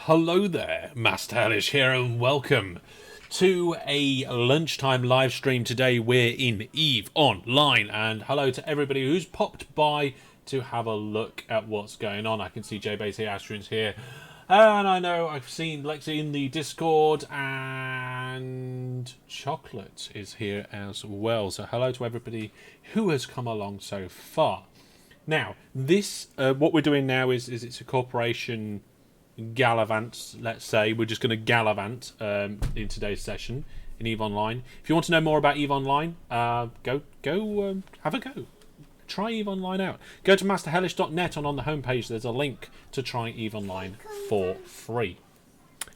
hello there, Master Hellish here, and welcome to a lunchtime live stream. Today we're in EVE Online, and hello to everybody who's popped by to have a look at what's going on. I can see J-Base here, Astrian's here, and I know I've seen Lexi in the Discord, and Chocolate is here as well. So hello to everybody who has come along so far. Now, this what we're doing now is it's a corporation gallivant, let's say. We're just going to gallivant in today's session in EVE Online. If you want to know more about EVE Online, go have a go. Try EVE Online out. Go to masterhellish.net, and on the homepage there's a link to try EVE Online for free.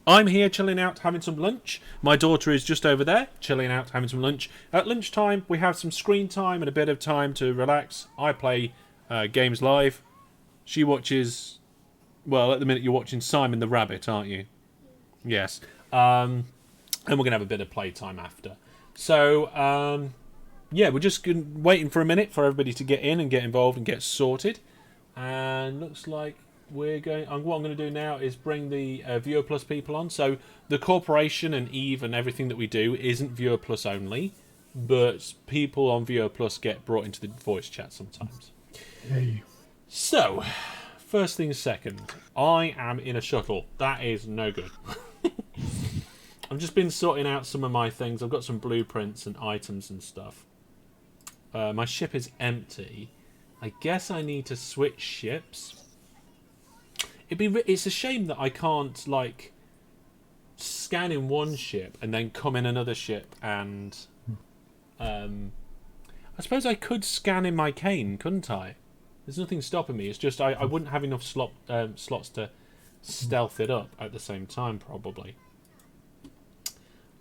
I'm here chilling out, having some lunch. My daughter is just over there, chilling out, having some lunch. At lunchtime, we have some screen time and a bit of time to relax. I play games live. She watches... Well, at the minute you're watching Simon the Rabbit, aren't you? Yes. And we're going to have a bit of playtime after. So, yeah, we're just waiting for a minute for everybody to get in and get involved and get sorted. And looks like we're going... What I'm going to do now is bring the Viewer Plus people on. So the corporation and EVE and everything that we do isn't Viewer Plus only, but people on Viewer Plus get brought into the voice chat sometimes. Hey. So... First things second, I am in a shuttle. That is no good. I've just been sorting out some of my things. I've got some blueprints and items and stuff. My ship is empty. I guess I need to switch ships. It's a shame that I can't, like, scan in one ship and then come in another ship and... I suppose I could scan in my cane, couldn't I? There's nothing stopping me. It's just I wouldn't have enough slots to stealth it up at the same time, probably.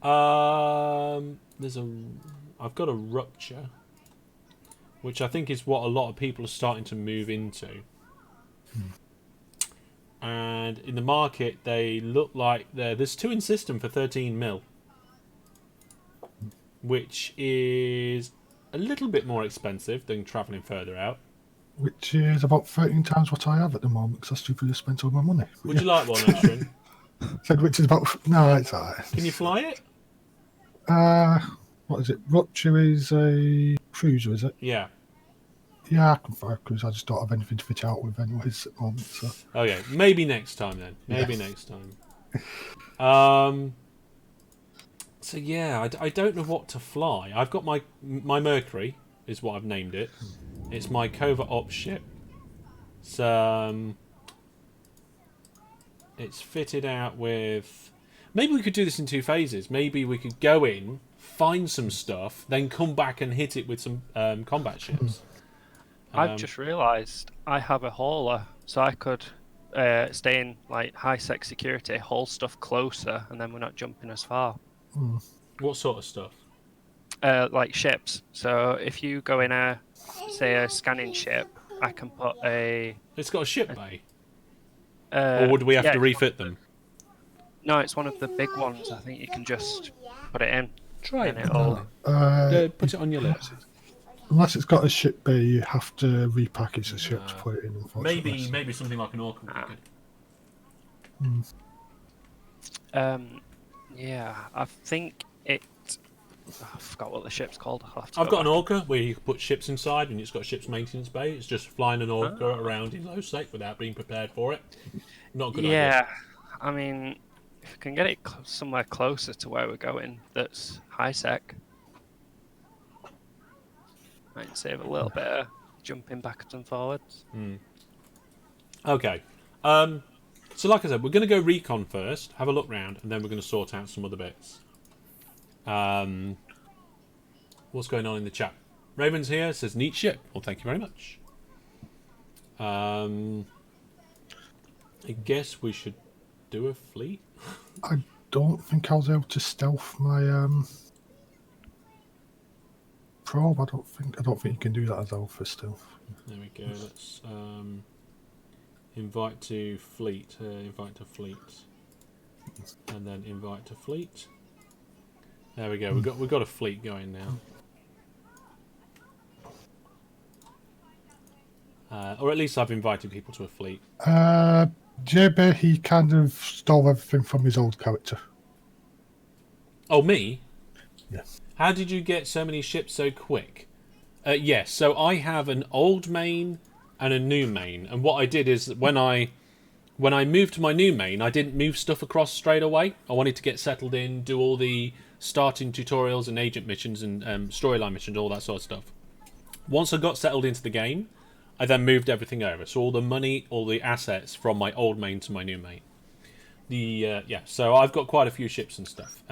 I've got a rupture, which I think is what a lot of people are starting to move into. And in the market, they look like there's two in system for 13 mil, which is a little bit more expensive than travelling further out. Which is about 13 times what I have at the moment, because I stupidly spent all my money. Would you like one, Ashton? Said which is about... No, it's alright. Can you fly it? What is it? Rupture is a cruiser, is it? Yeah. Yeah, I can fly a cruiser. I just don't have anything to fit out with anyways at the moment, so... Okay, maybe next time then. Maybe next time. So yeah, I don't know what to fly. I've got my Mercury, is what I've named it. It's my covert ops ship. So, it's fitted out with... Maybe we could do this in two phases. Maybe we could go in, find some stuff, then come back and hit it with some combat ships. I've just realised I have a hauler, so I could stay in like high-sec security, haul stuff closer, and then we're not jumping as far. What sort of stuff? Like ships. So if you go in a scanning ship, I can put a... It's got a ship bay? Or would we have to refit them? No, it's one of the big ones. I think you can just put it in. Try it. Put it on your list. Unless it's got a ship bay, you have to repackage the ship to put it in, unfortunately. Maybe something like an Orca would be good. Yeah, I think it... I forgot what the ship's called. I've got an Orca where you can put ships inside, and it's got a ship's maintenance bay. It's just flying an Orca around in low sec without being prepared for it. Not a good idea. Yeah, I mean, if we can get it somewhere closer to where we're going, that's high sec. Might save a little bit of jumping backwards and forwards. Okay. So like I said, we're going to go recon first, have a look round, and then we're going to sort out some other bits. What's going on in the chat? Raven's here, says neat ship. Well, thank you very much. I guess we should do a fleet. I don't think I was able to stealth my probe. I don't think you can do that as alpha stealth. There we go. Let's invite to fleet. Invite to fleet, and then invite to fleet. There we go. We've got a fleet going now. Or at least I've invited people to a fleet. JB, he kind of stole everything from his old character. Oh, me? Yeah. How did you get so many ships so quick? Yes, so I have an old main and a new main, and what I did is when I moved to my new main, I didn't move stuff across straight away. I wanted to get settled in, do all the starting tutorials and agent missions and storyline missions, all that sort of stuff. Once I got settled into the game, I then moved everything over. So all the money, all the assets from my old main to my new main. So I've got quite a few ships and stuff,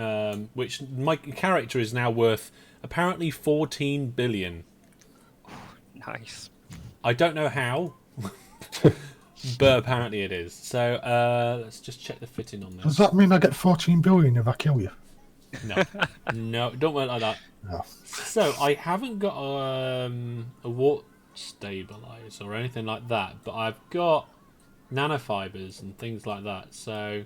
which my character is now worth apparently 14 billion. Nice. I don't know how, but apparently it is. So let's just check the fitting on this. Does that mean I get 14 billion if I kill you? No, no, don't work like that. No. So I haven't got a warp stabilizer or anything like that, but I've got nanofibers and things like that. So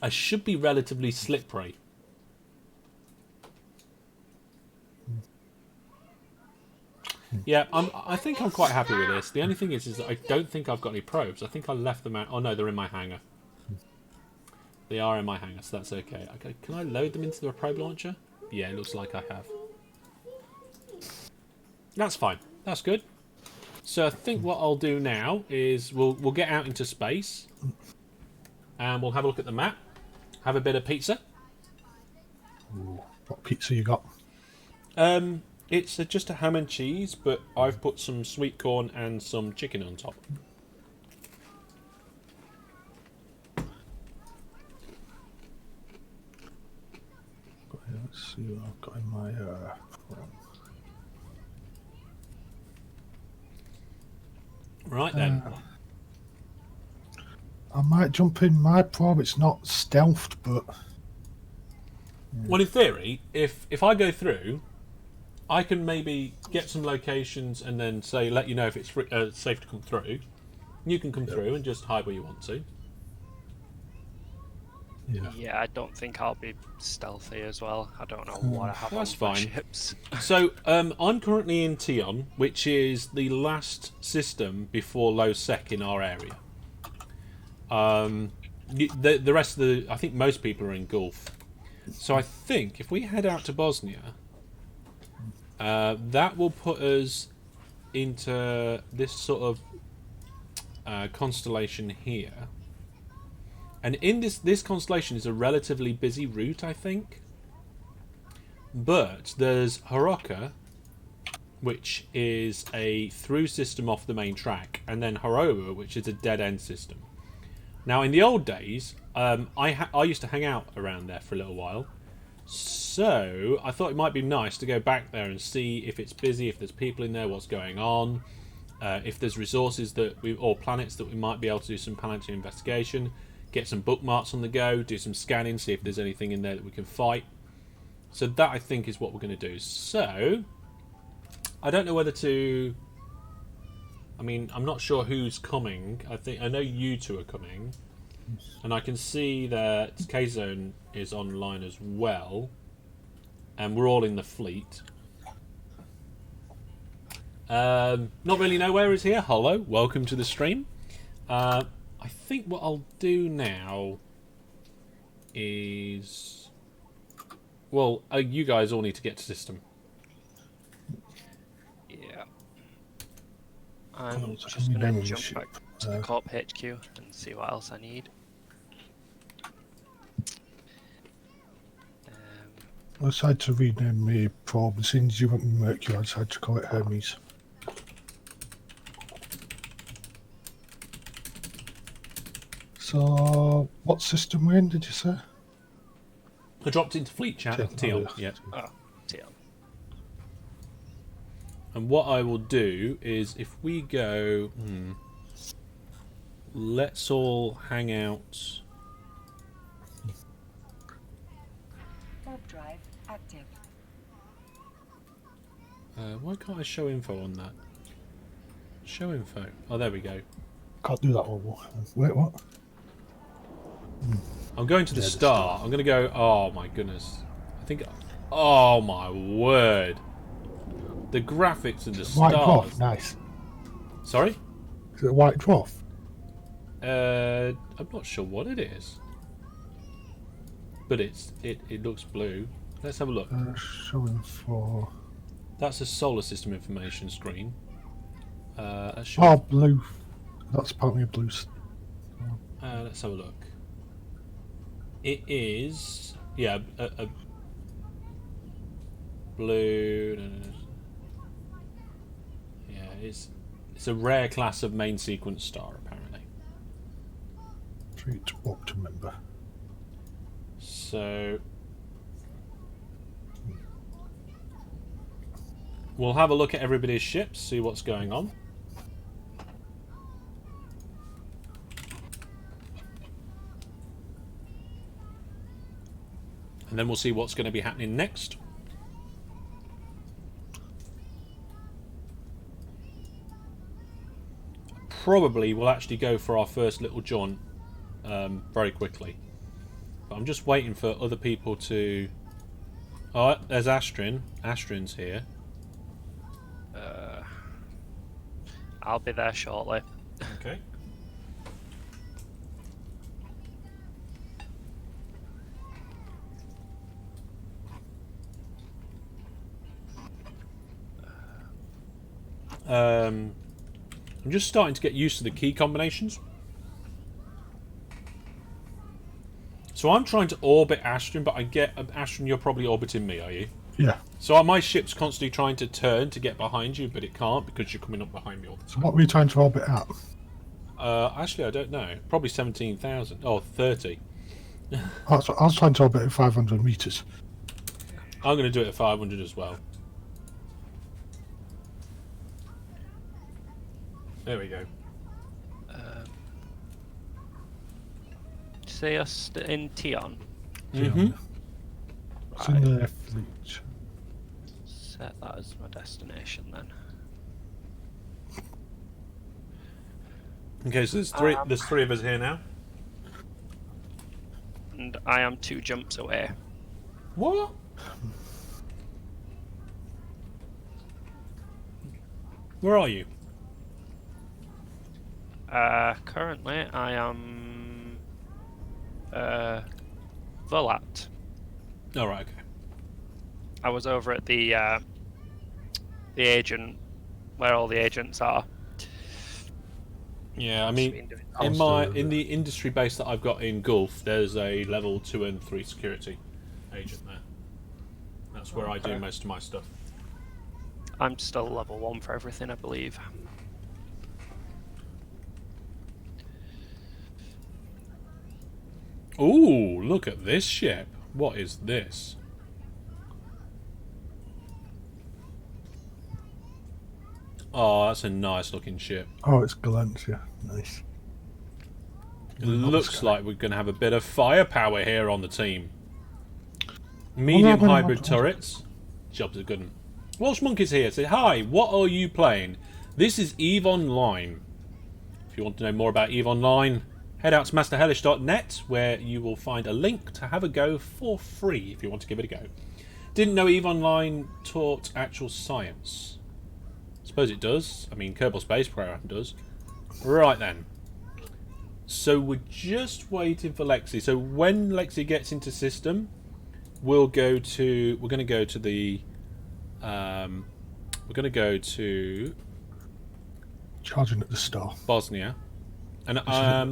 I should be relatively slippery. Yeah, I think I'm quite happy with this. The only thing is that I don't think I've got any probes. I think I left them out. Oh no, they're in my hangar. They are in my hangar, so that's okay. Okay, can I load them into the probe launcher? Yeah, it looks like I have. That's fine. That's good. So I think what I'll do now is we'll get out into space, and we'll have a look at the map. Have a bit of pizza. Ooh, what pizza you got? It's just a ham and cheese, but I've put some sweet corn and some chicken on top. Let's see what I've got in my Right then. I might jump in my probe. It's not stealthed, but Well, in theory, if I go through, I can maybe get some locations and then say let you know if it's safe to come through. You can come through and just hide where you want to. Yeah, I don't think I'll be stealthy as well. I don't know what I have That's on my fine. ships. So I'm currently in Tion, which is the last system before low sec in our area. The rest of the, I think most people are in Gulf. So I think if we head out to Bosnia, that will put us into this sort of constellation here. And in this constellation is a relatively busy route, I think. But there's Haroka, which is a through system off the main track, and then Haroba, which is a dead end system. Now, in the old days, I used to hang out around there for a little while, so I thought it might be nice to go back there and see if it's busy, if there's people in there, what's going on, if there's resources or planets that we might be able to do some planetary investigation, get some bookmarks on the go, do some scanning, see if there's anything in there that we can fight. So that, I think, is what we're going to do. So I don't know whether to. I mean, I'm not sure who's coming. I know you two are coming, and I can see that K-Zone is online as well, and we're all in the fleet. Not really know where is here. Hello, welcome to the stream. I think what I'll do now is, well, you guys all need to get to system. Yeah. I'm just going to jump back to the Corp HQ and see what else I need. I decided to rename my probe. As soon as you went with Mercury, I decided to call it Hermes. So, what system we're in, did you say? I dropped into fleet chat. Tion, yeah. Oh, Tion. And what I will do is, if we go, let's all hang out. Warp drive active. Why can't I show info on that? Show info. Oh, there we go. Can't do that one. Wait, what? I'm going to the star. I'm going to go. Oh my goodness. I think. Oh my word. The graphics and the White stars. dwarf, nice. Sorry? Is it a white dwarf? I'm not sure what it is, but it looks blue. Let's have a look. Showing for... That's a solar system information screen. Let's Oh, blue. That's apparently a blue... let's have a look. It is, yeah, a blue. No. Yeah, it's a rare class of main sequence star apparently. Treat up to member. So we'll have a look at everybody's ships, see what's going on. And then we'll see what's going to be happening next. Probably we'll actually go for our first little jaunt very quickly. But I'm just waiting for other people to... Oh, there's Astrin. Astrin's here. I'll be there shortly. Okay. I'm just starting to get used to the key combinations. So I'm trying to orbit Astron, but I get Astron, you're probably orbiting me, are you? Yeah. So my ship's constantly trying to turn to get behind you, but it can't because you're coming up behind me all the So time. what were you trying to orbit at? Actually, I don't know. Probably 17,000. Oh, 30. I was trying to orbit at 500 meters. I'm going to do it at 500 as well. There we go. See us in Tion. Mm-hmm. It's in their fleet. Set that as my destination then. Okay, so there's three of us here now. And I am 2 jumps away. What? Where are you? Currently I am Volat. Oh, right, okay. I was over at the agent, where all the agents are. Yeah, I mean, in the industry base that I've got in Gulf, there's a level 2 and 3 security agent there. That's where I do most of my stuff. I'm still level 1 for everything, I believe. Ooh, look at this ship. What is this? Oh, that's a nice looking ship. Oh, it's Galencia. Nice. It looks like we're going to have a bit of firepower here on the team. Medium hybrid turrets. Job's a good one. Welsh Monkey's here. Say, hi, what are you playing? This is EVE Online. If you want to know more about EVE Online, head out to masterhellish.net, where you will find a link to have a go for free if you want to give it a go. Didn't know EVE Online taught actual science. Suppose it does. I mean, Kerbal Space Program does. Right then. So we're just waiting for Lexi. So when Lexi gets into system, we're going to the Charging at the star. Bosnia. And I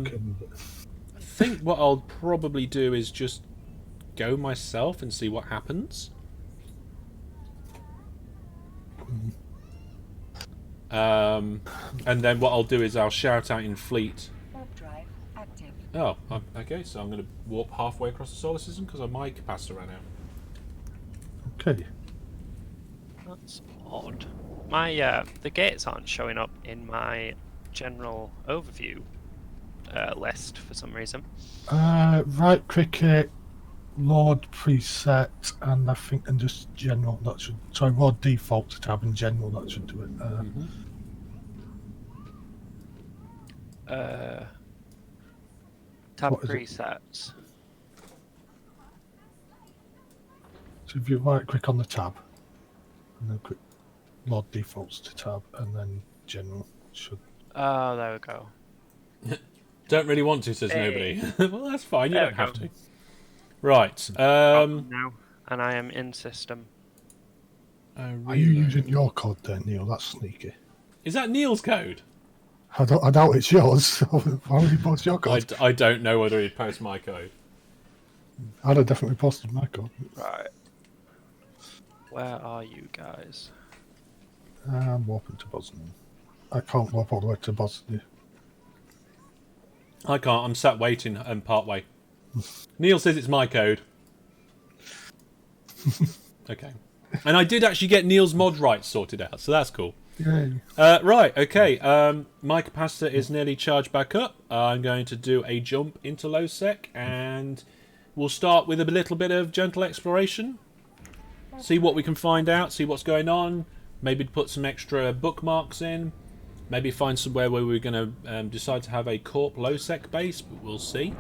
think what I'll probably do is just go myself and see what happens. And then what I'll do is I'll shout out in fleet. Warp drive active. Oh, okay, so I'm going to warp halfway across the solar system because my capacitor ran out. Okay. That's odd. My the gates aren't showing up in my general overview list for some reason. Right cricket, Lord preset, and I think and just general. That should Lord default to tab and general. That should do it. Tab What is it? presets. So if you right click on the tab, and then click Lord defaults to tab, and then general should. Oh, there we go. Don't really want to, says Hey. nobody. Well, that's fine. You There don't we have go. to. Right. Now, and I am in system. Are you using your code then, Neil? That's sneaky. Is that Neil's code? I doubt it's yours. So why would you post your code? I don't know whether he'd post my code. I'd have definitely posted my code. Right. Where are you guys? I'm warping to Bosnia. I can't warp all the way to Bosnia. I can't. I'm sat waiting part way. Neil says it's my code. Okay. And I did actually get Neil's mod rights sorted out, so that's cool. Yay. Right, okay. My capacitor is nearly charged back up. I'm going to do a jump into low sec, and we'll start with a little bit of gentle exploration. See what we can find out, see what's going on. Maybe put some extra bookmarks in. Maybe find somewhere where we're going to decide to have a Corp low sec base, but we'll see.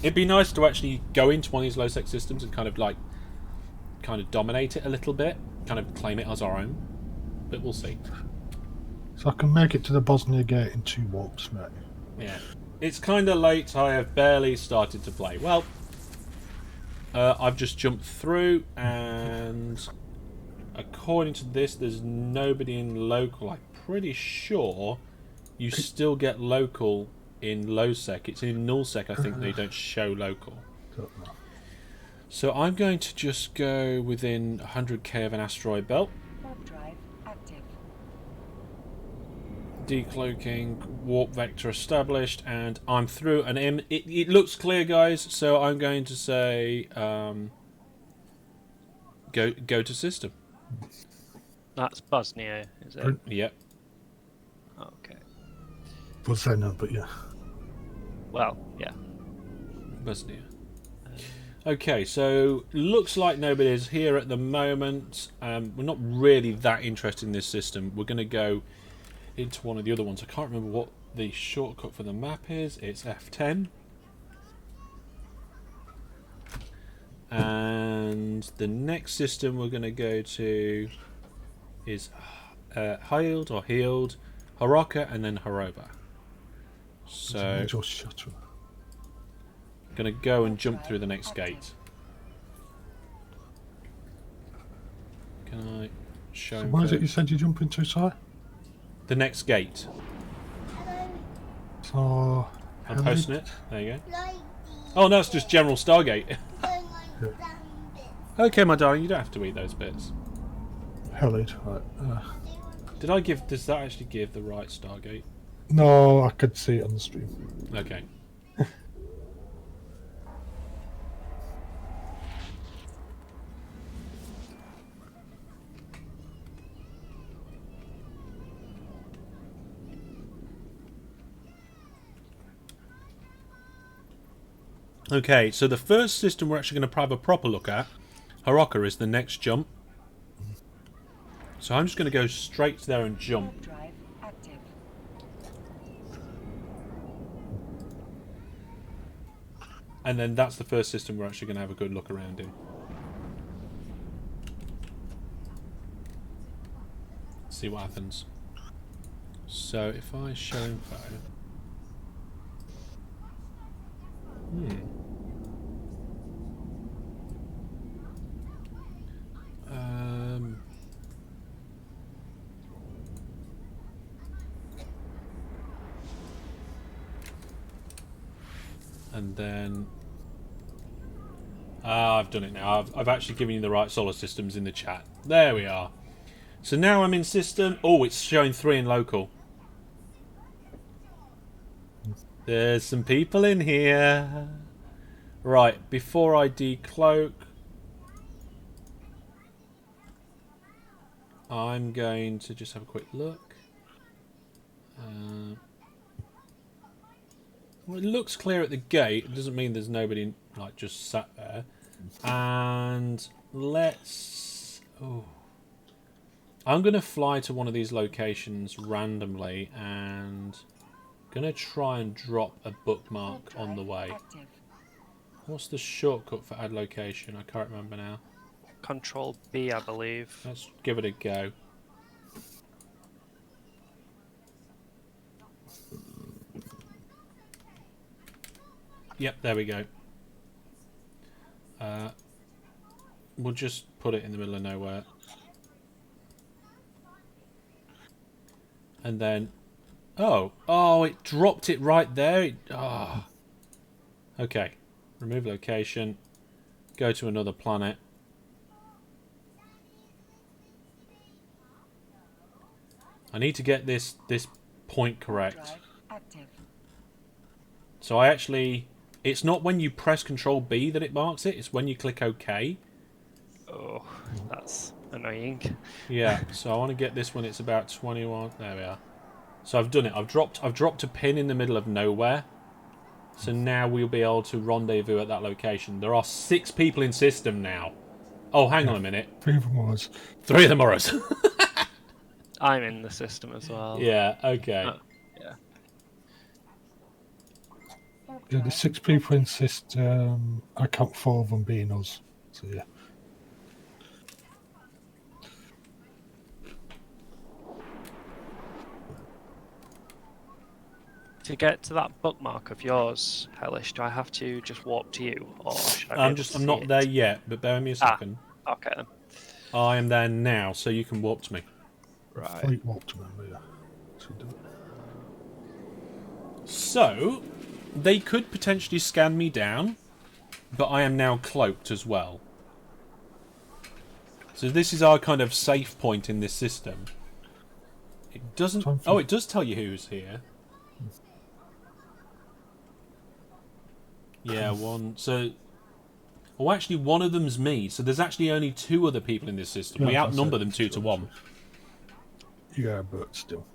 It'd be nice to actually go into one of these low sec systems and kind of dominate it a little bit, kind of claim it as our own. But we'll see. So I can make it to the Bosnia gate in 2 warps, mate. Yeah. It's kind of late. I have barely started to play. Well, I've just jumped through, and according to this, there's nobody in local. I'm pretty sure you still get local in low sec. It's in null sec, I think, they don't show local. Don't know. So I'm going to just go within 100k of an asteroid belt. Warp drive active. Decloaking, warp vector established, and I'm through. And it looks clear, guys. So I'm going to say go to system. That's Bosnia, is it? Yep. Okay. We'll say no, but yeah. Well, yeah. Bosnia. Okay, so looks like nobody is here at the moment. We're not really that interested in this system. We're going to go into one of the other ones. I can't remember what the shortcut for the map is. It's F10. And the next system we're going to go to is Healed or Healed, Haroka, and then Haroba. So Just shut up. going to go and jump through the next gate. Can I show So him where is it first? you said you jump into, sorry? The next gate. So... I'm posting it. There you go. Oh no, it's just general Stargate. Okay, my darling, you don't have to eat those bits. Helid, right. Does that actually give the right Stargate? No, I could see it on the stream. Okay. Okay, so the first system we're actually going to have a proper look at, Haroka, is the next jump. So I'm just going to go straight to there and jump. Warp drive active. And then that's the first system we're actually going to have a good look around in. See what happens. So if I show info... and then I've done it now. I've actually given you the right solar systems in the chat. There we are. So now I'm in system. Oh, it's showing 3 in local. There's some people in here. Right, before I decloak, I'm going to just have a quick look. Well, it looks clear at the gate. It doesn't mean there's nobody like just sat there. And let's... Oh. I'm going to fly to one of these locations randomly and going to try and drop a bookmark Warp on the drive way. active. What's the shortcut for add location? I can't remember now. Control B, I believe. Let's give it a go. Yep, there we go. We'll just put it in the middle of nowhere. And then... Oh, it dropped it right there. Okay. Remove location. Go to another planet. I need to get this point correct. Drive active. So I actually... It's not when you press Control B that it marks it. It's when you click OK. Oh, that's annoying. Yeah, so I want to get this when it's about 21. There we are. So I've done it. I've dropped a pin in the middle of nowhere. So now we'll be able to rendezvous at that location. There are 6 people in system now. Oh, hang on a minute. 3 of them was. 3 of them are us. I'm in the system as well. Yeah, okay. Yeah. Yeah, there's 6 people in system. I count 4 of them being us. So yeah. To get to that bookmark of yours, Hellish, do I have to just warp to you, or should I? I'm not there yet, but bear with me a second. Okay then. I am there now, so you can warp to me. Right. Fleet walk to them, yeah. So do it. So, they could potentially scan me down, but I am now cloaked as well. So this is our kind of safe point in this system. It doesn't... Oh, it does tell you who's here. Yeah, one... So... Oh, actually, one of them's me. So there's actually only 2 other people in this system. Yeah, We that's outnumber it. them 2 to 1. Yeah, but still.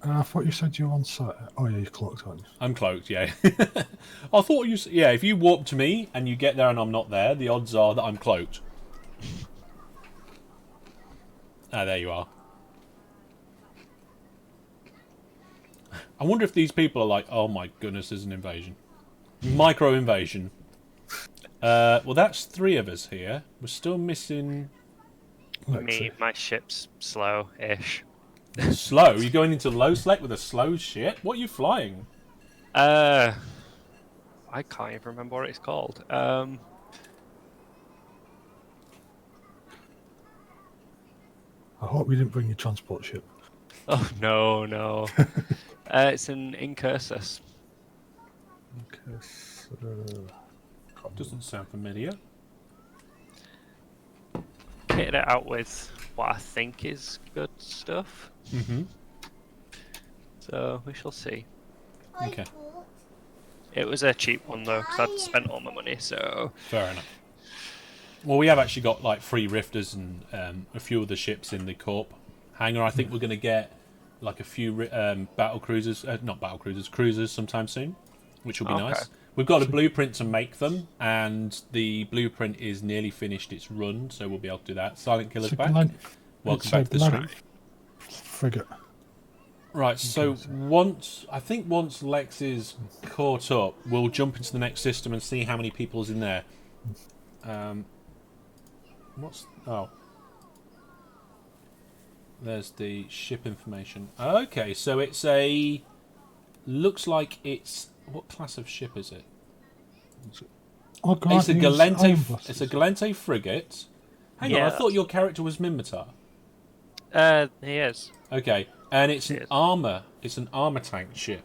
I thought you said you were on site. Oh yeah, you're clocked, aren't you? I'm cloaked, yeah. I thought you... Yeah, if you warp to me and you get there and I'm not there, the odds are that I'm cloaked. Ah, there you are. I wonder if these people are like, oh my goodness, there's an invasion. Micro-invasion. Well, that's 3 of us here. We're still missing... Me, my ship's slow-ish. Slow? You're going into low select with a slow ship? What are you flying? I can't even remember what it's called. I hope you didn't bring your transport ship. Oh no. It's an Incursus. Okay, so... Doesn't sound familiar. Kitted it out with what I think is good stuff. Mm-hmm. So we shall see. Okay. It was a cheap one though, because I'd spent all my money. So Fair enough. Well, we have actually got like 3 Rifters and a few of the ships in the Corp hangar. I think we're going to get like a few battle cruisers, not battle cruisers, cruisers sometime soon, which will be nice. We've got a blueprint to make them, and the blueprint is nearly finished its run, so we'll be able to do that. Silent Killer's It's a back. Galan- Welcome it's back a to the stream. Galan- Frigate. Right, so once Lex is caught up, we'll jump into the next system and see how many people's in there. There's the ship information. Okay, so it's looks like it's... What class of ship is it? Oh, God, It's a these Galente. iron blasters. It's a Galente frigate. Hang on, Yeah, I thought your character was Minmatar. he is. Okay, and it's an Yes. armor. It's an armor tank ship.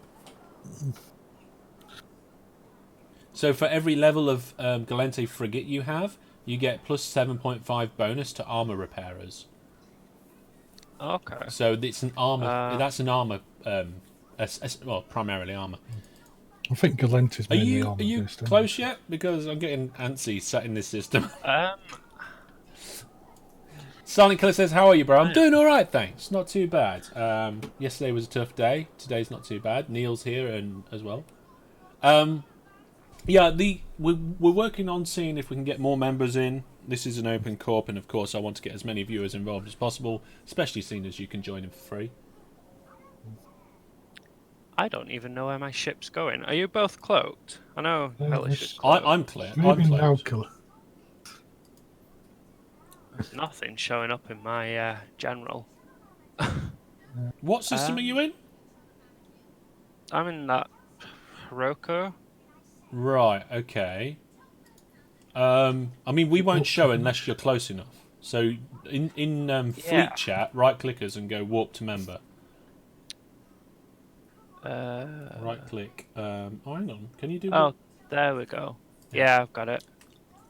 So for every level of Galente frigate you have, you get plus 7.5 bonus to armor repairers. Okay. So it's an armor. That's an armor. Well, primarily armor. I think Galente's Are mainly you armor are you based, isn't it? close yet? Because I'm getting antsy sat in this system. Silent Killer says, "How are you, bro? I'm doing all right, thanks. Not too bad. Yesterday was a tough day. Today's not too bad. Neil's here and as well. Yeah, we're working on seeing if we can get more members in. This is an open corp, and of course, I want to get as many viewers involved as possible, especially seeing as you can join in for free. I don't even know where my ship's going. Are you both cloaked? I know Hellish is this- cloaked. I'm clear. Maybe I'm now, close. Killer. There's nothing showing up in my general. What system are you in? I'm in that Hiroko. Right. Okay. I mean, we won't show unless you're close enough. So in Fleet Yeah. Chat, right clickers and go warp to member. Right click. Oh, hang on. Can you do? Oh, there we go. Yeah, I've got it.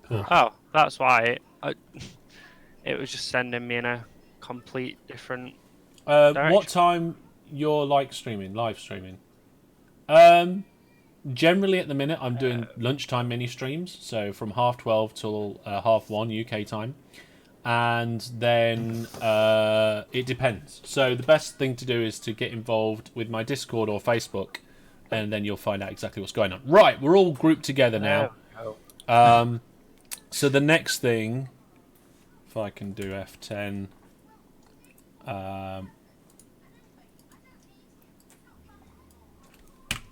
Cool. Oh, that's why it was just sending me in a complete different What direction. time you're live streaming? Generally at the minute I'm doing lunchtime mini streams, so from 12:30 till 1:30 UK time, and then it depends. So the best thing to do is to get involved with my Discord or Facebook, and then you'll find out exactly what's going on. Right, we're all grouped together now. So the next thing, if I can do F10.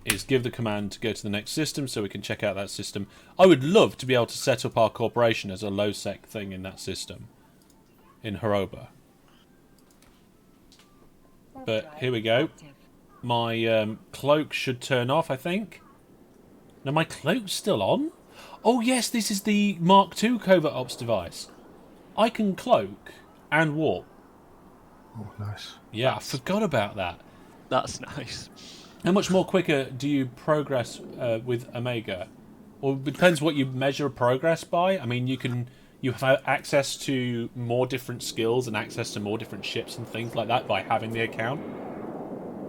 Is give the command to go to the next system so we can check out that system. I would love to be able to set up our corporation as a low-sec thing in that system, in Haroba. But here we go. Active. My cloak should turn off, I think. No, my cloak's still on? Oh yes, this is the Mark II covert ops device. I can cloak and warp. Oh, nice. Yeah, I forgot about that. That's nice. How much more quicker do you progress with Omega? Or it depends what you measure progress by. I mean, you have access to more different skills and access to more different ships and things like that by having the account.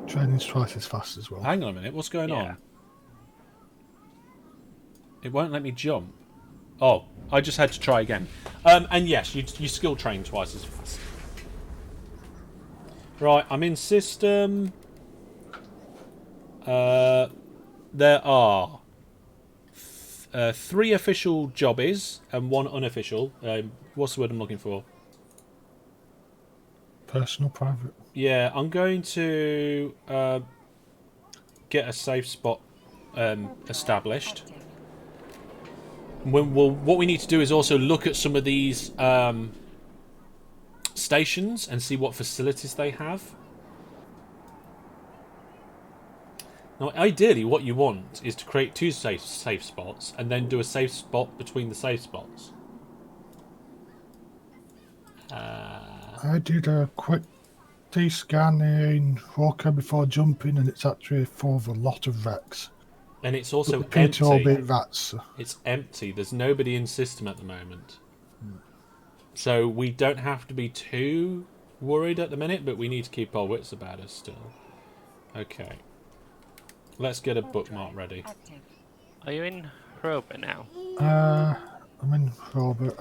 Training's twice as fast as well. Hang on a minute, what's going on? It won't let me jump. Oh, I just had to try again. And yes, you skill train twice as fast. Right, I'm in system. There are 3 official jobbies and 1 unofficial. What's the word I'm looking for? Personal, private. Yeah, I'm going to get a safe spot established. Active. What we need to do is also look at some of these stations and see what facilities they have. Now, ideally, what you want is to create 2 safe spots and then do a safe spot between the safe spots. I did a quick D-scan in Walker before jumping, and it's actually full of a lot of wrecks. And it's also But they appear to all be empty. rats. It's empty. There's nobody in system at the moment. So we don't have to be too worried at the minute, but we need to keep our wits about us still. Okay. Let's get a bookmark ready. Active. Are you in Roba now? I'm in Robert.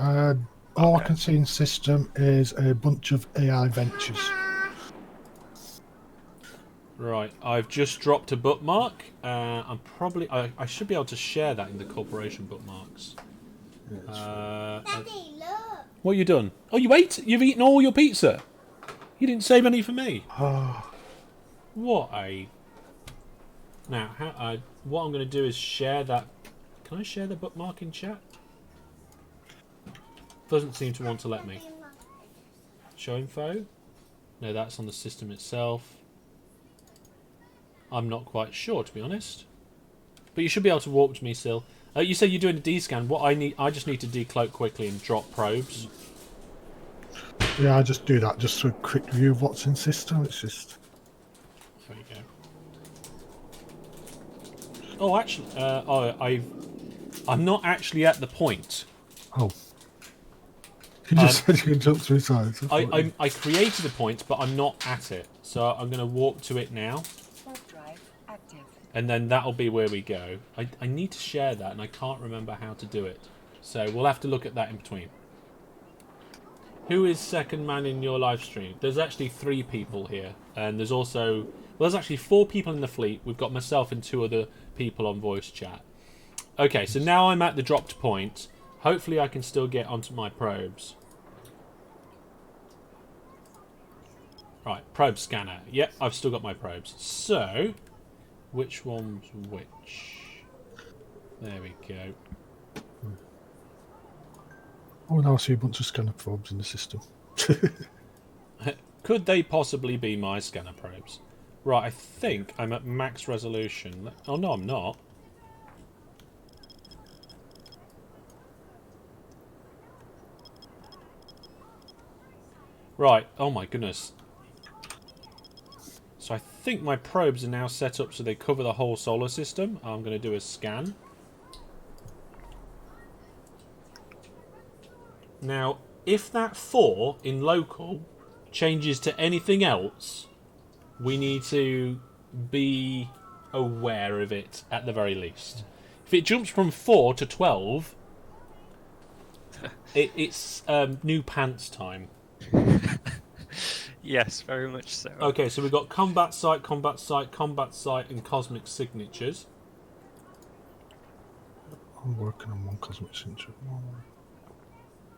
All I can see in system is a bunch of AI ventures. Right, I've just dropped a bookmark. I should be able to share that in the corporation bookmarks. What you done? Oh, you ate? You've eaten all your pizza? You didn't save any for me? What a... Now, what I'm going to do is share that... Can I share the bookmark in chat? Doesn't seem to want to let me. Show info? No, that's on the system itself. I'm not quite sure, to be honest. But you should be able to warp to me still. You said you're doing a D-scan. I just need to decloak quickly and drop probes. Yeah, I just do that just for a quick view of what's in system. It's just... There you go. Oh, actually, I'm not actually at the point. Oh. You just said you can jump through sides. I created a point, but I'm not at it. So I'm going to warp to it now. Warp drive active. And then that'll be where we go. I need to share that, and I can't remember how to do it. So we'll have to look at that in between. Who is second man in your live stream? There's actually 3 people here. And there's also... Well, there's actually 4 people in the fleet. We've got myself and 2 other people on voice chat. Okay, so now I'm at the dropped point. Hopefully I can still get onto my probes. Right, probe scanner. Yep, I've still got my probes. So, which one's which? There we go. Oh, now I see a bunch of scanner probes in the system. Could they possibly be my scanner probes? Right, I think I'm at max resolution. Oh, no, I'm not. Right. Oh my goodness. So I think my probes are now set up so they cover the whole solar system. I'm going to do a scan. Now, if that 4 in local changes to anything else, we need to be aware of it at the very least. If it jumps from 4 to 12, it's new pants time. Yes, very much so. Okay, so we've got combat site, combat site, combat site, and cosmic signatures. I'm working on one cosmic signature.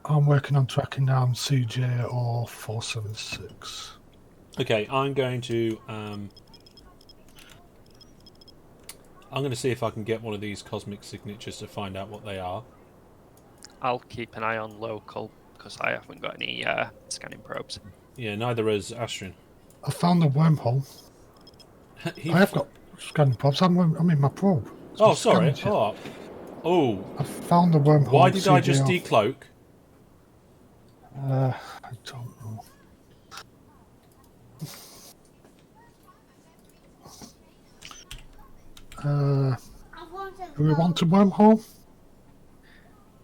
I'm working on tracking down CJ or 476. Okay, I'm going to see if I can get one of these cosmic signatures to find out what they are. I'll keep an eye on local because I haven't got any scanning probes. Yeah, neither has Astrid. I found the wormhole. I have got scanning probes. I'm in my probe. Oh, sorry. Oh. I found the wormhole. Why did I just decloak? I don't know. Do we want a wormhole?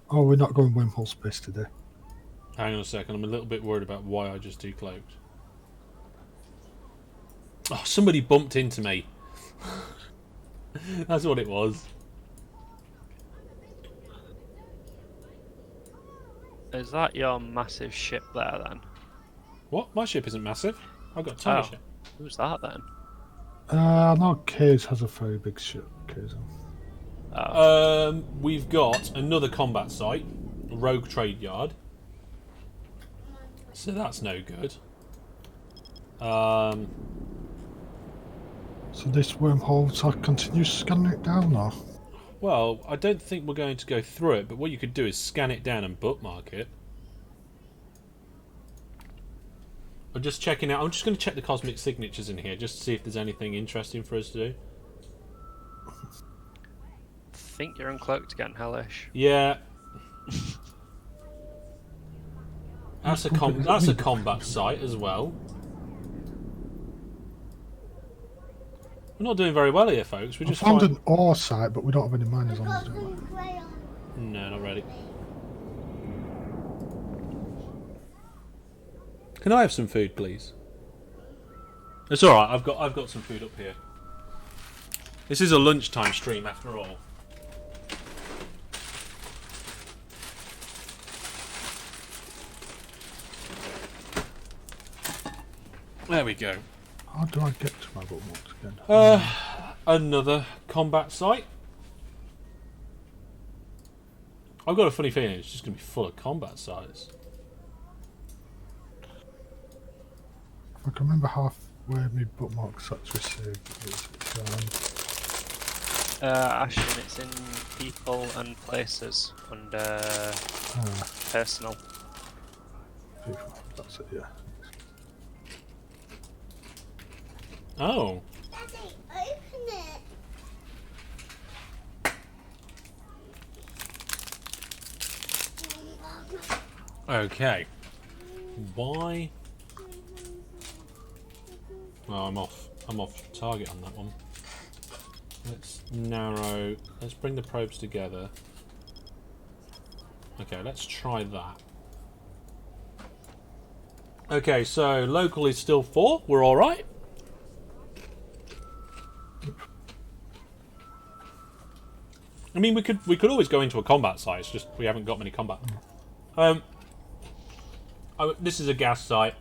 Oh, we're not going wormhole space today. Hang on a second, I'm a little bit worried about why I just decloaked. Oh, somebody bumped into me. That's what it was. Is that your massive ship there then? What? My ship isn't massive. I've got a tiny ship. Who's that then? I know Kays has a very big ship. Kays. We've got another combat site, Rogue Trade Yard. So that's no good. So this wormhole, so I continue scanning it down now? Well, I don't think we're going to go through it, but what you could do is scan it down and bookmark it. I'm just checking out. I'm just going to check the cosmic signatures in here, just to see if there's anything interesting for us to do. I think you're uncloaked again, Hellish. Yeah. That's a combat site as well. We're not doing very well here, folks. We just found an ore site, but we don't have any miners on it, do we? No, not ready. Can I have some food, please? It's all right. I've got some food up here. This is a lunchtime stream, after all. There we go. How do I get to my bookmarks again? Another combat site. I've got a funny feeling it's just going to be full of combat sites. I can remember half where my bookmarks actually saved. Ashton, it's in people and places under personal. That's it, yeah. Oh. Daddy, open it. Okay. Why? Oh, I'm off target on that one. Let's narrow. Let's bring the probes together. Okay, let's try that. Okay, so local is still 4. We're all right. I mean, we could always go into a combat site. It's just we haven't got many combat. This is a gas site.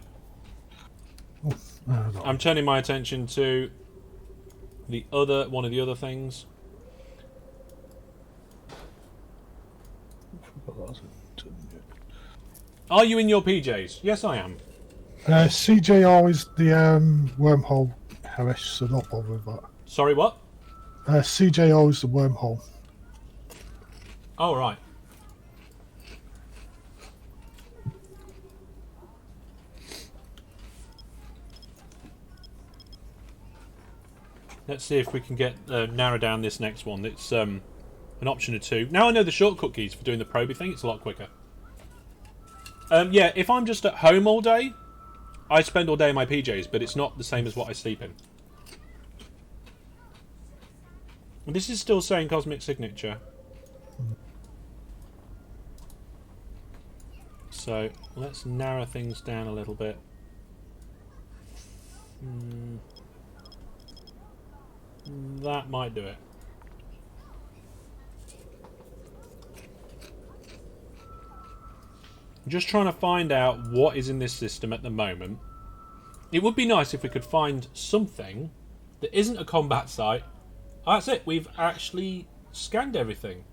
I'm turning my attention to the other one of the other things. Are you in your PJs? Yes, I am. CJ is the wormhole Harris, so don't bother with that. Sorry, what? CJ is the wormhole. Oh, right. Let's see if we can get narrow down this next one. It's an option of 2. Now I know the shortcut keys for doing the probing thing. It's a lot quicker. Yeah, if I'm just at home all day, I spend all day in my PJs, but it's not the same as what I sleep in. This is still saying Cosmic Signature. So, let's narrow things down a little bit. That might do it. I'm just trying to find out what is in this system at the moment. It would be nice if we could find something that isn't a combat site. Oh, that's it. We've actually scanned everything.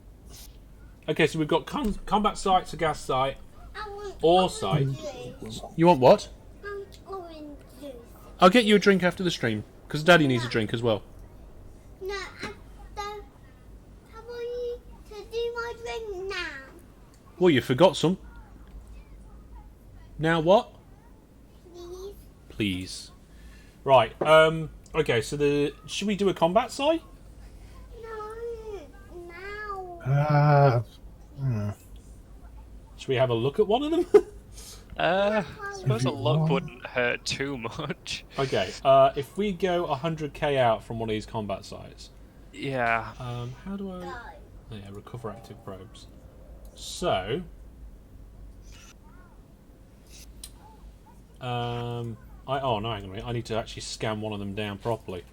Okay, so we've got combat sites, a gas site, I want ore site. juice. You want what? I want orange juice. I'll get you a drink after the stream, because Daddy needs a drink as well. No, I don't. How about you to do my drink now? Well, you forgot some. Now what? Please. Please. Right, okay, so should we do a combat site? No. Now. Should we have a look at one of them? I suppose a look want. wouldn't hurt too much. Okay, if we go 100k out from one of these combat sites, Yeah. how do I... Oh, yeah, recover active probes. So... oh no, hang on a minute. I need to actually scan one of them down properly.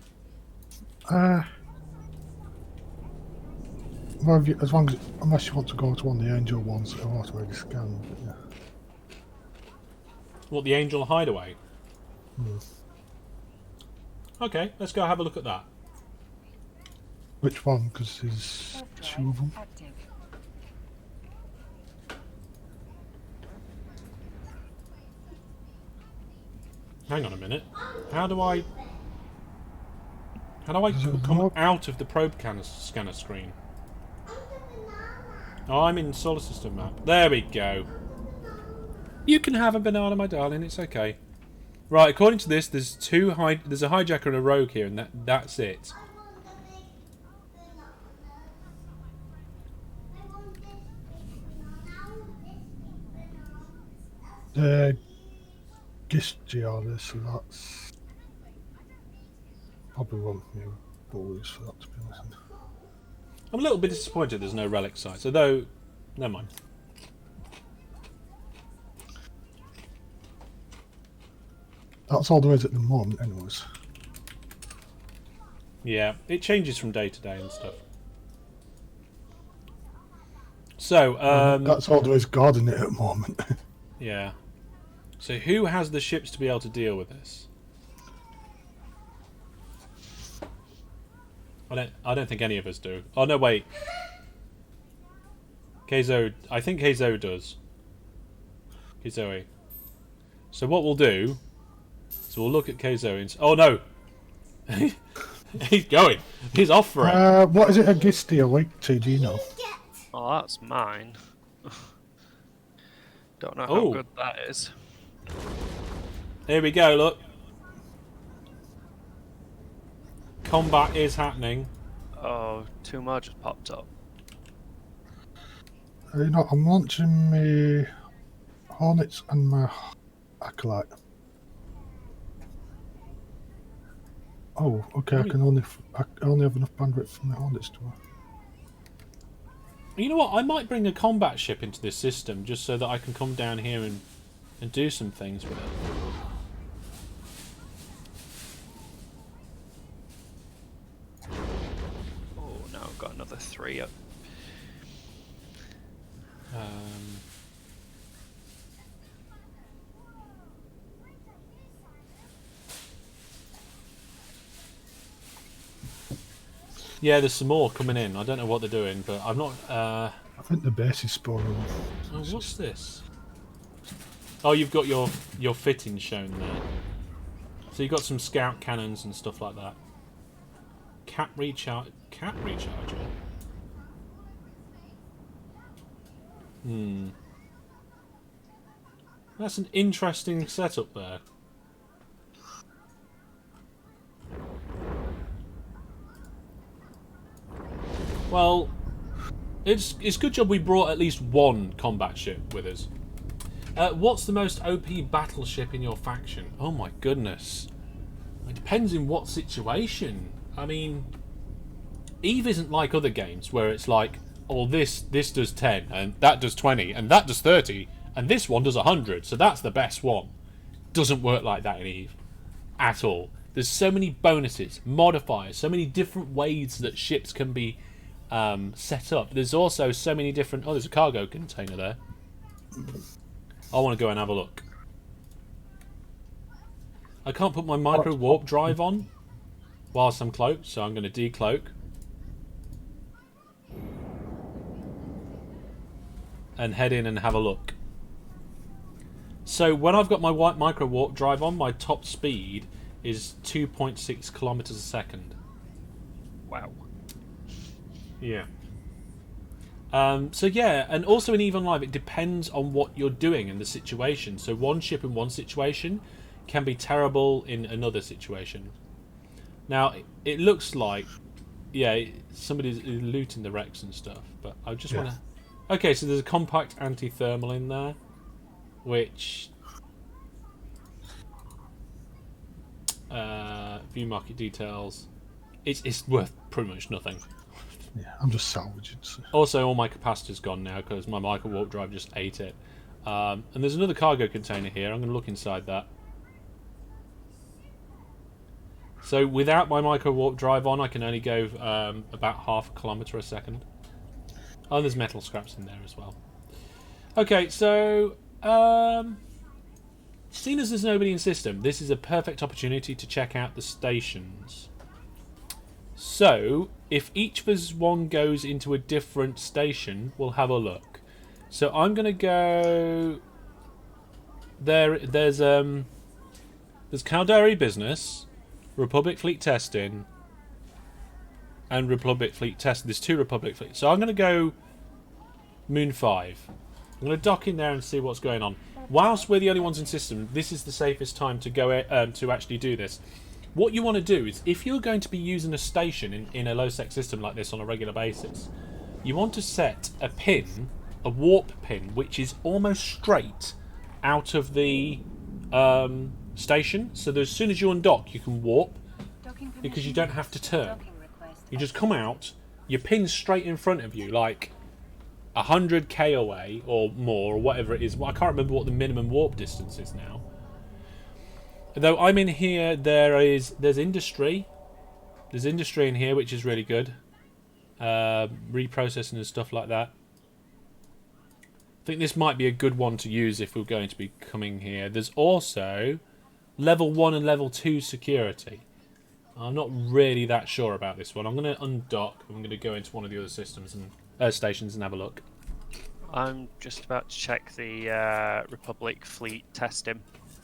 Well, as long as, unless you want to go to one of the angel ones that are automatically scanned. But yeah. What, the Angel Hideaway? Okay, let's go have a look at that. Which one? Because there's two of them. Active. Hang on a minute. How do I come more? out of the probe scanner screen? Oh, I'm in solar system map. There we go. You can have a banana, my darling. It's okay. Right, according to this, there's there's a hijacker and a rogue here, and that's it. The Gistiada, so that's probably won't be bullies for that, to be honest. I'm a little bit disappointed there's no relic sites, although, never mind. That's all there is at the moment, anyways. Yeah, it changes from day to day and stuff. So, That's all there is guarding it at the moment. yeah. So who has the ships to be able to deal with this? I don't think any of us do. Oh no, wait. Keizo, I think Keizo does. Keizoe. So what we'll do is we'll look at Keizo and oh no. He's going. He's off for it. What is it a Gistia linked to, do you know? Oh, that's mine. Don't know how Oh. good that is. Here we go, look. Combat is happening. Oh, two more just popped up. You know, I'm launching my Hornets and my Acolyte. Oh, okay, I only have enough bandwidth for my Hornets to... You know what? I might bring a combat ship into this system just so that I can come down here and do some things with it. Oh, now I've got another 3 up. Yeah, there's some more coming in. I don't know what they're doing, but I'm not... I think the base is spawning. Oh, what's this? Oh, you've got your fittings shown there. So you've got some scout cannons and stuff like that. Cap recharger? That's an interesting setup there. Well, it's good job we brought at least one combat ship with us. What's the most OP battleship in your faction? Oh my goodness. It depends in what situation. I mean, Eve isn't like other games where it's like, oh, this does 10, and that does 20, and that does 30, and this one does 100, so that's the best one. Doesn't work like that in Eve. At all. There's so many bonuses, modifiers, so many different ways that ships can be set up. There's also so many different... Oh, there's a cargo container there. I want to go and have a look. I can't put my micro warp drive on whilst I'm cloaked, so I'm going to decloak. And head in and have a look. So when I've got my white micro warp drive on, my top speed is 2.6 kilometers a second. Wow. Yeah. So yeah, and also in Eve Online, it depends on what you're doing in the situation. So one ship in one situation can be terrible in another situation. Now, it looks like, yeah, somebody's looting the wrecks and stuff, but I just want to... Okay, so there's a compact anti-thermal in there, which... view market details. It's worth pretty much nothing. Yeah, I'm just salvaging. So. Also, all my capacitor's gone now because my micro warp drive just ate it. And there's another cargo container here. I'm going to look inside that. So without my micro warp drive on, I can only go about half a kilometre a second. Oh, there's metal scraps in there as well. Okay, so seeing as there's nobody in system, this is a perfect opportunity to check out the stations. So, if each of us one goes into a different station, we'll have a look. So I'm going to go... There's Caldari Business, Republic Fleet Testing, and Republic Fleet Testing. There's 2 Republic Fleet. So I'm going to go Moon 5. I'm going to dock in there and see what's going on. Whilst we're the only ones in system, this is the safest time to go to actually do this. What you want to do is, if you're going to be using a station in a low-sec system like this on a regular basis, you want to set a pin, a warp pin, which is almost straight out of the station. So that as soon as you undock, you can warp, because you don't have to turn. You just come out, your pin's straight in front of you, like 100k away or more, or whatever it is. Well, I can't remember what the minimum warp distance is now. Though I'm in here, there's industry. There's industry in here, which is really good. Reprocessing and stuff like that. I think this might be a good one to use if we're going to be coming here. There's also level 1 and level 2 security. I'm not really that sure about this one. I'm going to undock. I'm going to go into one of the other systems and stations and have a look. I'm just about to check the Republic Fleet Testing.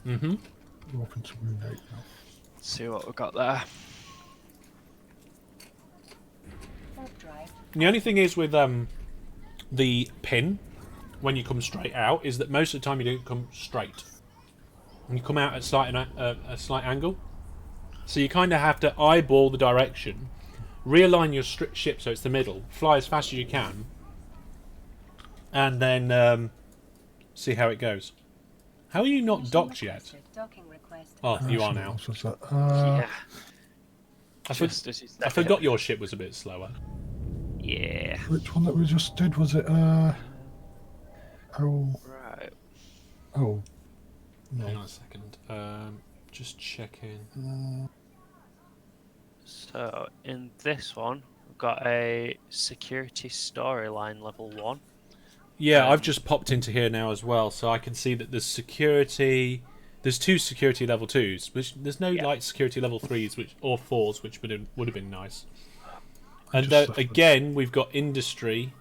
Mm-hmm. Welcome to Moon 8 now. See what we've got there. The only thing is with the pin, when you come straight out, is that most of the time you don't come straight. And you come out at a slight angle. So you kind of have to eyeball the direction, realign your ship so it's the middle, fly as fast as you can, and then see how it goes. How are you not docked yet? Oh, you are now. Yeah. I I forgot your ship was a bit slower. Yeah. Which one that we just did? Was it Right. oh Hang no. on a second. Just checking. So in this one, we've got a security storyline level 1. Yeah, I've just popped into here now as well, so I can see that there's security. There's 2 security level 2s, which there's no like security level 3s, or 4s, which would have been nice. And again, we've got industry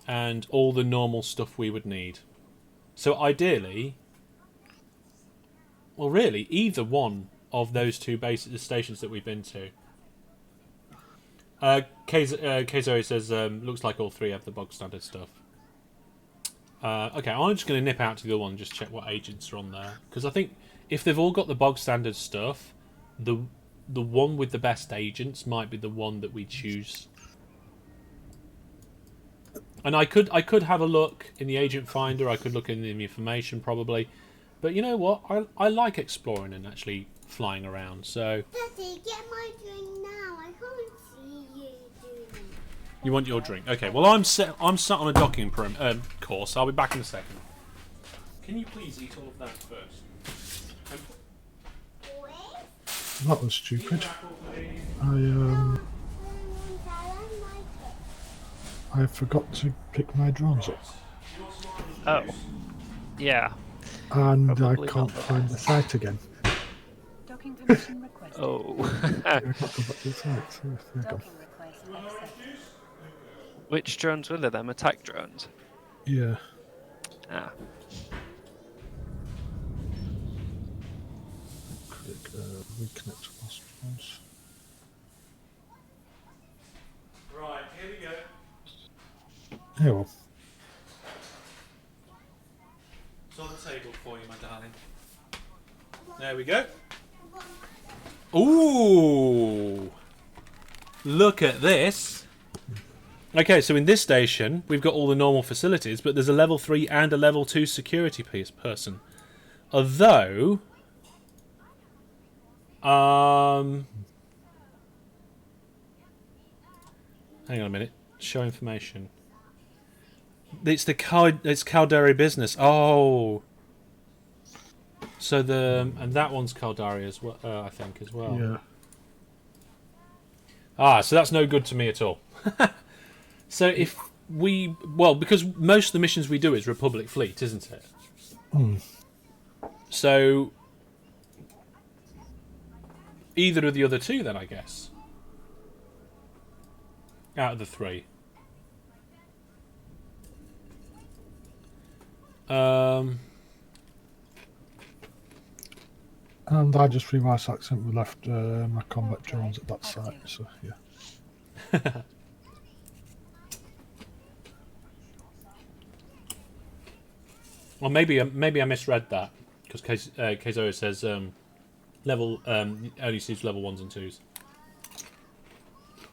and all the normal stuff we would need. So ideally, well, really, either one of those 2 basic stations that we've been to. Keizo says, looks like all 3 have the bog standard stuff. Okay, I'm just going to nip out to the other one and just check what agents are on there. Because I think if they've all got the bog standard stuff, the one with the best agents might be the one that we choose. And I could have a look in the agent finder. I could look in the information probably, but you know what? I like exploring and actually flying around. So Daddy, get my drink now. I can't see you doing it. you want your drink? Okay. Well, I'm sat on a docking course. I'll be back in a second. Can you please eat all of that first? That was stupid. I forgot to pick my drones up, Oh. Yeah. and Probably I can't not. find the site again. Docking permission requested. Oh. I can't go back to the site. So there you go. Docking request accepted. Which drones were there? Them attack drones? Yeah. Ah. Click reconnect to lost drones. Right. Here we go. Yeah, well, It's on the table for you, my darling. There we go. Ooh! Look at this. Okay, so in this station, we've got all the normal facilities, but there's a level 3 and a level 2 security person. Although... hang on a minute. Show information. It's it's Caldari business. Oh, so and that one's Caldari as well. I think as well. yeah. Ah, so that's no good to me at all. So if because most of the missions we do is Republic Fleet, isn't it? So either of the other two, then I guess. Out of the 3. And I just realised I accidentally left my combat drones at that site, so yeah. Well, maybe I misread that because Keizo says level only sees level 1s and 2s.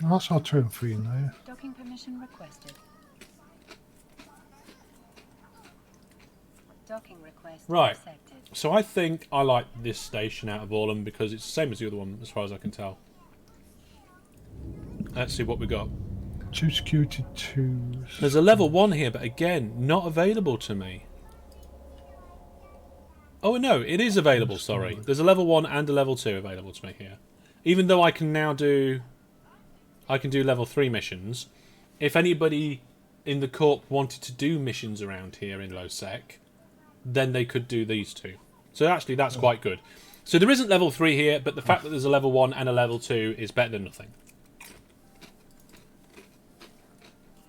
That's our 2 and 3 in there. Docking permission requested. Docking request Right. accepted. So I think I like this station out of all of them because it's the same as the other one as far as I can tell. Let's see what we got. 2 security 2s. There's a level 1 here, but again, not available to me. Oh no, it is available, sorry. There's a level 1 and a level 2 available to me here. Even though I can now do... I can do level 3 missions. If anybody in the Corp wanted to do missions around here in Lowsec, then they could do these 2. So actually, that's quite good. So there isn't level 3 here, but the fact that there's a level 1 and a level 2 is better than nothing.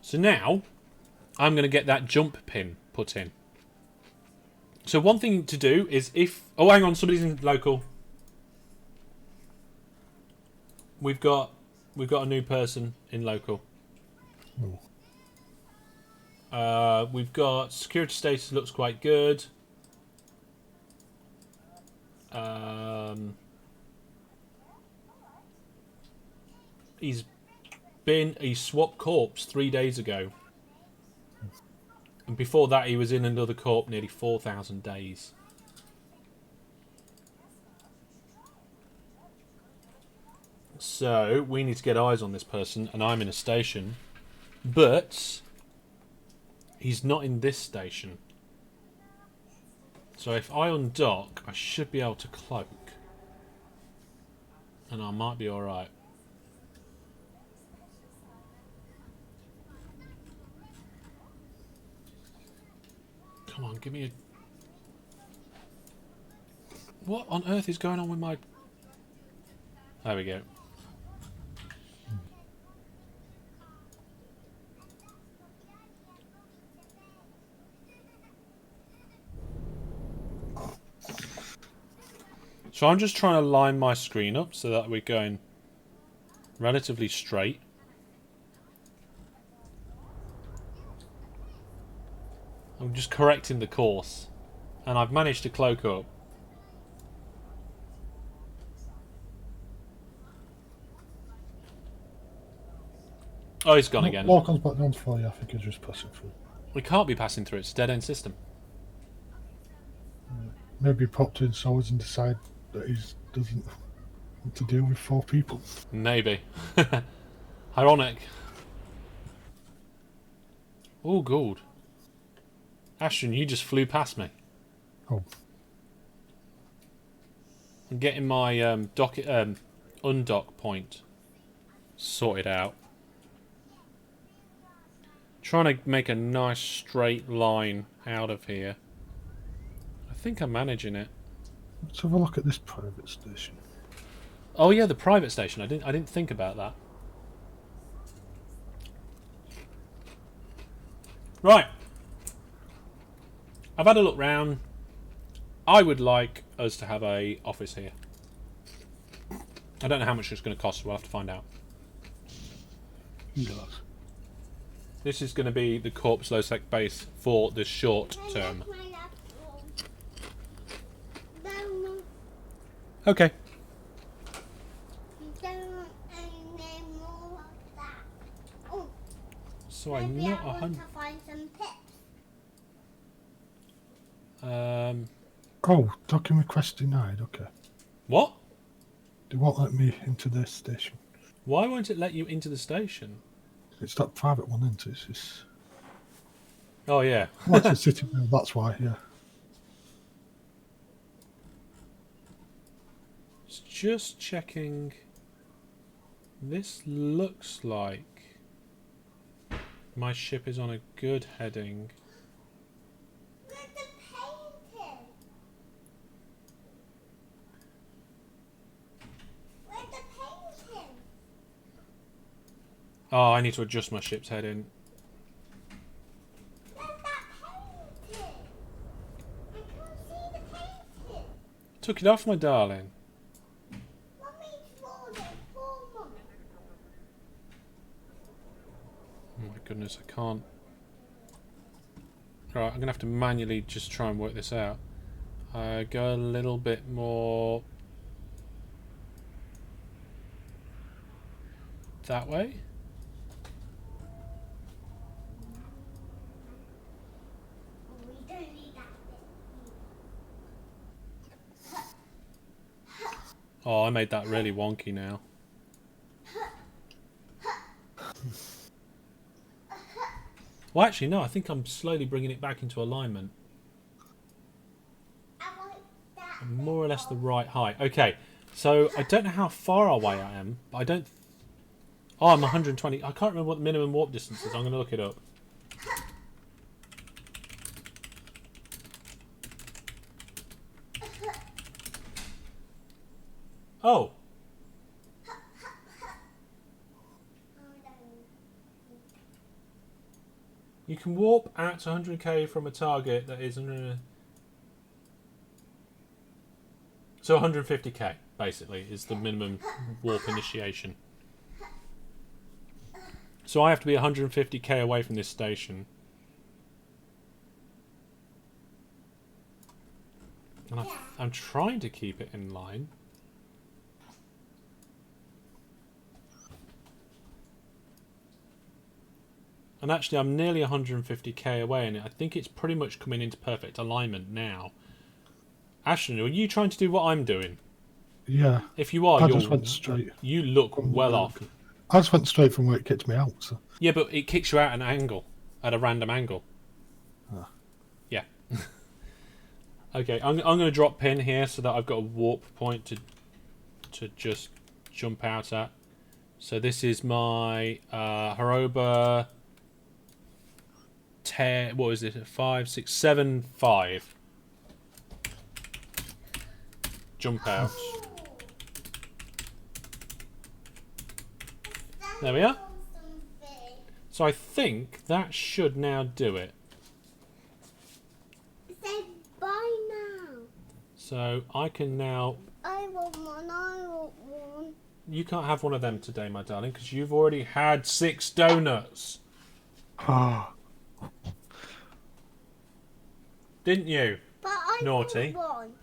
So now, I'm going to get that jump pin put in. So one thing to do is if... Oh, hang on, somebody's in local. We've got a new person in local. We've got security status looks quite good. He swapped corpse 3 days ago. And before that he was in another corp nearly 4,000 days. So we need to get eyes on this person, and I'm in a station. But he's not in this station. So if I undock, I should be able to cloak. And I might be alright. Come on, give me a... What on earth is going on with my... There we go. So I'm just trying to line my screen up so that we're going relatively straight. I'm just correcting the course. And I've managed to cloak up. Oh, he's gone again. Walk on back down to 4, yeah, I think he's just passing through. We can't be passing through. It's a dead end system. Maybe he popped in so and decided that he doesn't want to deal with 4 people. Maybe. Ironic. Oh, good. Ashton, you just flew past me. Oh, I'm getting my undock point sorted out. Trying to make a nice straight line out of here. I think I'm managing it. let's have a look at this private station. Oh yeah, the private station. I didn't think about that. Right. I've had a look round. I would like us to have a office here. I don't know how much it's going to cost. We'll have to find out. Yes. This is going to be the Corpse Losec base for the short term. No, Okay. don't want any more of that. Oh, So I'm maybe not I want 100. to find some pips. Oh, docking request denied, okay. What? They won't let me into this station. Why won't it let you into the station? It's that private one, isn't it? It's Oh yeah. well, it's a city mail, that's why, yeah. It's just checking. This looks like my ship is on a good heading. Where's the painting? Where's the painting? Oh, I need to adjust my ship's heading. Where's that painting? I can't see the painting. Took it off, my darling. Mummy's rolled it for Mum. Oh my goodness, I can't. Right, I'm gonna have to manually just try and work this out. Go a little bit more that way. We don't need that bit. Oh, I made that really wonky now. Well, actually, no, I think I'm slowly bringing it back into alignment. I like that. I'm more or less the right height. Okay, so I don't know how far away I am, but I don't... Oh, I'm 120. I can't remember what the minimum warp distance is. I'm going to look it up. Oh, you can warp out to 100k from a target that is... So 150k, basically, is the minimum warp initiation. So I have to be 150k away from this station. And I'm trying to keep it in line. And actually, I'm nearly 150k away, and I think it's pretty much coming into perfect alignment now. Ashton, are you trying to do what I'm doing? Yeah. If you are, I just went straight. you look well off. I just went straight from where it kicked me out, so. Yeah, but it kicks you out at an angle, at a random angle. Ah. Yeah. Okay, I'm going to drop pin here so that I've got a warp point to just jump out at. So this is my Haroba 10. What is it? 5, 6, 7, 5. Jump out. There we are. So I think that should now do it. Say bye now. So I can now... I want one, I want one. You can't have one of them today, my darling, because you've already had 6 donuts. Ah. Didn't you? But I Naughty. want one.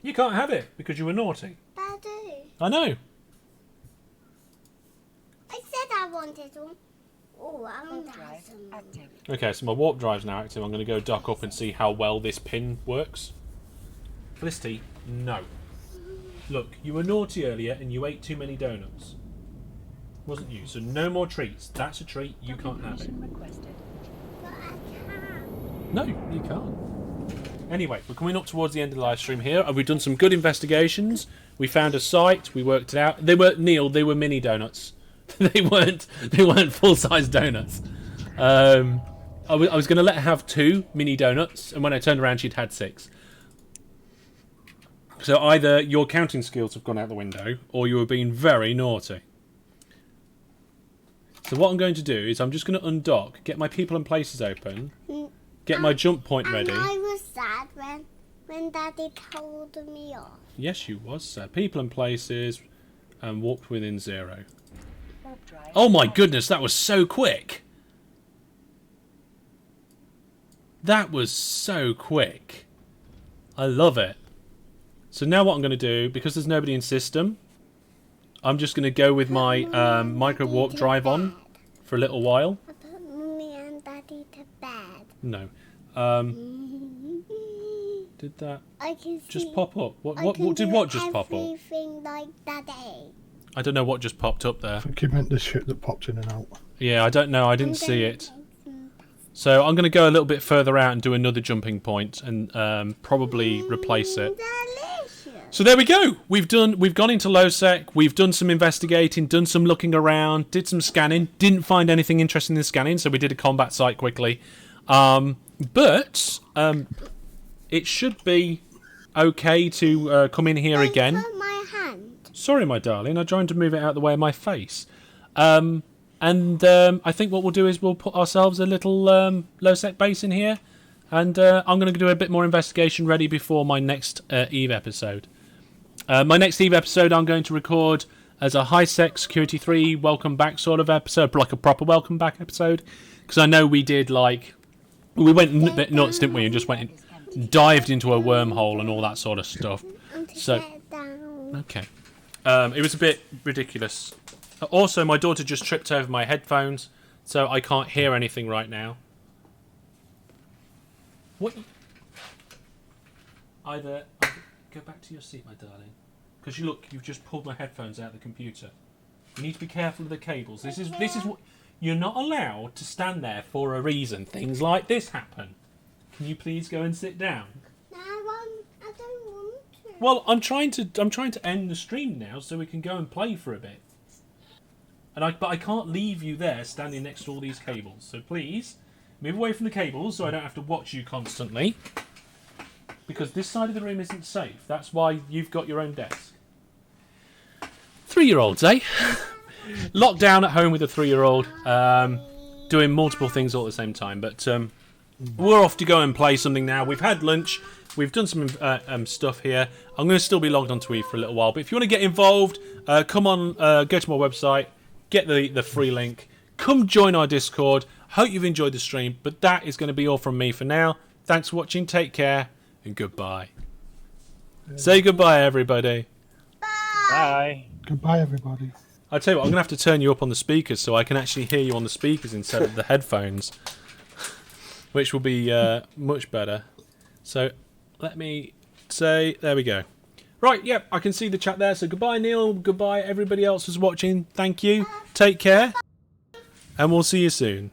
You can't have it because you were naughty. But I do. I know. I said I wanted one. Oh, I'm Warp drive awesome. active. Okay, so my warp drive's now active. I'm going to go duck up and see how well this pin works. Felicity, no. Look, you were naughty earlier and you ate too many donuts. Wasn't you? So no more treats. That's a treat. You can't have it. Permission requested. But I can't. No, you can't. Anyway, we're coming up towards the end of the live stream here. We've done some good investigations. We found a site. We worked it out. They were They were mini donuts. they weren't full-size donuts. I was going to let her have 2 mini donuts, and when I turned around, she'd had 6. So either your counting skills have gone out the window, or you were being very naughty. So what I'm going to do is I'm just going to undock, get my people and places open, get my jump point ready. And I was sad when Daddy told me off. Yes, you was, sir. People and places, and warped within 0. Warp drive. Oh my goodness, that was so quick. That was so quick. I love it. So now what I'm going to do, because there's nobody in system, I'm just going to go with my micro warp drive on for a little while. I put Mummy and Daddy to bed. No. Did that I can just see, pop up? I What can did do what just pop up? Everything like Daddy. I don't know what just popped up there. I think you meant the shit that popped in and out. Yeah, I don't know. I didn't see it. So I'm going to go a little bit further out and do another jumping point and probably replace it. Delicious. So there we go. We've gone into LowSec. We've done some investigating, done some looking around, did some scanning. Didn't find anything interesting in scanning, so we did a combat site quickly. But it should be okay to come in here again. Put my hand. Sorry, my darling. I'm trying to move it out of the way of my face. And I think what we'll do is we'll put ourselves a little low-sec base in here. And I'm going to do a bit more investigation ready before my next EVE episode. My next EVE episode I'm going to record as a high-sec Security 3 welcome back sort of episode. Like a proper welcome back episode. Because I know we did we went a bit nuts, didn't we? And just went and dived into a wormhole and all that sort of stuff. So, okay. It was a bit ridiculous. Also, my daughter just tripped over my headphones, so I can't hear anything right now. What? Either go back to your seat, my darling, because you've just pulled my headphones out of the computer. You need to be careful of the cables. This is what you're not allowed to stand there for a reason. Things like this happen. Can you please go and sit down? No, I don't want to. Well, I'm trying to end the stream now so we can go and play for a bit. But I can't leave you there standing next to all these cables. So please, move away from the cables so I don't have to watch you constantly. Because this side of the room isn't safe. That's why you've got your own desk. 3-year-olds, eh? Locked down at home with a 3-year-old. Doing multiple things all at the same time. But we're off to go and play something now. We've had lunch. We've done some stuff here. I'm going to still be logged on to EVE for a little while. But if you want to get involved, come on, go to my website. Get the free link. Come join our Discord. Hope you've enjoyed the stream. But that is going to be all from me for now. Thanks for watching. Take care. And goodbye. Say goodbye, everybody. Bye. Goodbye, everybody. I tell you what, I'm going to have to turn you up on the speakers so I can actually hear you on the speakers instead of the headphones. Which will be much better. So, let me say... There we go. Right, yep, I can see the chat there. So goodbye, Neil. Goodbye, everybody else who's watching. Thank you. Take care. And we'll see you soon.